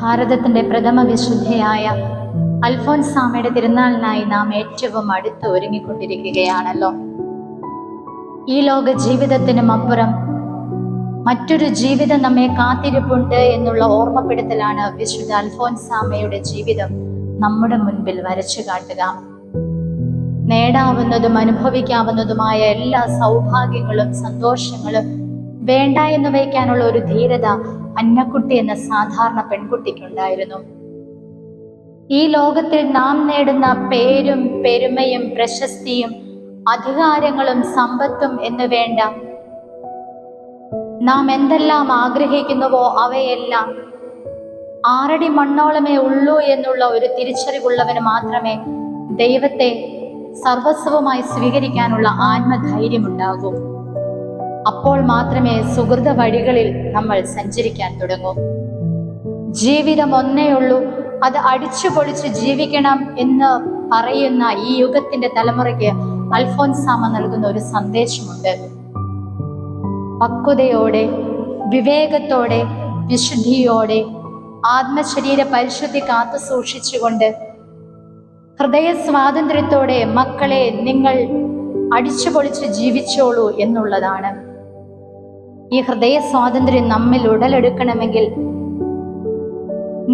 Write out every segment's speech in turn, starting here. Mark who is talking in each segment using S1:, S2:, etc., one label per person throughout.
S1: ഭാരതത്തിന്റെ പ്രഥമ വിശുദ്ധയായ അൽഫോൻസാമയുടെ തിരുനാളിനായി നാം ഏറ്റവും അടുത്ത് ഒരുങ്ങിക്കൊണ്ടിരിക്കുകയാണല്ലോ. ഈ ലോക ജീവിതത്തിനും അപ്പുറം മറ്റൊരു ജീവിതം നമ്മെ കാത്തിരിപ്പുണ്ട് എന്നുള്ള ഓർമ്മപ്പെടുത്തലാണ് വിശുദ്ധ അൽഫോൻസാമയുടെ ജീവിതം നമ്മുടെ മുൻപിൽ വരച്ചു കാട്ടുക. നേടാവുന്നതും അനുഭവിക്കാവുന്നതുമായ എല്ലാ സൗഭാഗ്യങ്ങളും സന്തോഷങ്ങളും വേണ്ട എന്ന് വയ്ക്കാനുള്ള ഒരു ധീരത അന്നക്കുട്ടി എന്ന സാധാരണ പെൺകുട്ടിക്കുണ്ടായിരുന്നു. ഈ ലോകത്തിൽ നാം നേടുന്ന പേരും പെരുമയും പ്രശസ്തിയും അധികാരങ്ങളും സമ്പത്തും എന്ന് വേണ്ട നാം എന്തെല്ലാം ആഗ്രഹിക്കുന്നുവോ അവയെല്ലാം 6 അടി മണ്ണോളമേ ഉള്ളൂ എന്നുള്ള ഒരു തിരിച്ചറിവുള്ളവന് മാത്രമേ ദൈവത്തെ സർവസ്വമായി സ്വീകരിക്കാനുള്ള ആത്മധൈര്യമുണ്ടാകൂ. അപ്പോൾ മാത്രമേ സുഹൃത വഴികളിൽ നമ്മൾ സഞ്ചരിക്കാൻ തുടങ്ങൂ. ജീവിതം ഒന്നേ ഉള്ളൂ, അത് അടിച്ചു പൊളിച്ച് ജീവിക്കണം എന്ന് പറയുന്ന ഈ യുഗത്തിന്റെ തലമുറയ്ക്ക് അൽഫോൻസാമ നൽകുന്ന ഒരു സന്ദേശമുണ്ട്. പക്വതയോടെ, വിവേകത്തോടെ, വിശുദ്ധിയോടെ, ആത്മശരീര പരിശുദ്ധി കാത്തു സൂക്ഷിച്ചുകൊണ്ട് ഹൃദയ സ്വാതന്ത്ര്യത്തോടെ മക്കളെ നിങ്ങൾ അടിച്ചു പൊളിച്ച് ജീവിച്ചോളൂ എന്നുള്ളതാണ്. ഈ ഹൃദയ സ്വാതന്ത്ര്യം നമ്മിൽ ഉടലെടുക്കണമെങ്കിൽ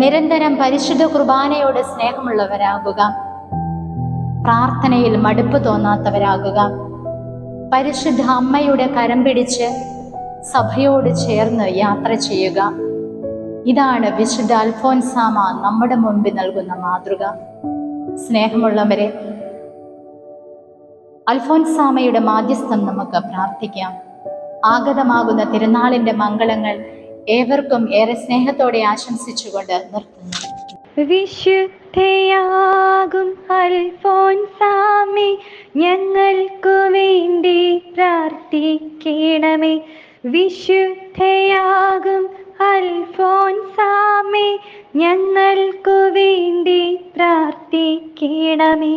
S1: നിരന്തരം പരിശുദ്ധ കുർബാനയോട് സ്നേഹമുള്ളവരാകുക, പ്രാർത്ഥനയിൽ മടുപ്പ് തോന്നാത്തവരാകുക, പരിശുദ്ധ അമ്മയുടെ കരം പിടിച്ച് സഭയോട് ചേർന്ന് യാത്ര ചെയ്യുക. ഇതാണ് വിശുദ്ധ അൽഫോൻസാമ നമ്മുടെ മുൻപിൽ നൽകുന്ന മാതൃക. സ്നേഹമുള്ളവരെ, അൽഫോൻസാമയുടെ മാധ്യസ്ഥം നമുക്ക് പ്രാർത്ഥിക്കാം. ആഗതമാകുന്ന തിരുനാളിന്റെ മംഗളങ്ങൾ ഏവർക്കും ഏറെ സ്നേഹത്തോടെ ആശംസിച്ചുകൊണ്ട് നിർത്തുന്നു.
S2: വിശുദ്ധയാകും അൽഫോൻസാമേ, ഞങ്ങൾക്കു വേണ്ടി പ്രാർത്ഥിക്കണമേ. വിശുദ്ധയാകും അൽഫോൻസാമേ, ഞങ്ങൾക്കു വേണ്ടി പ്രാർത്ഥിക്കണമേ.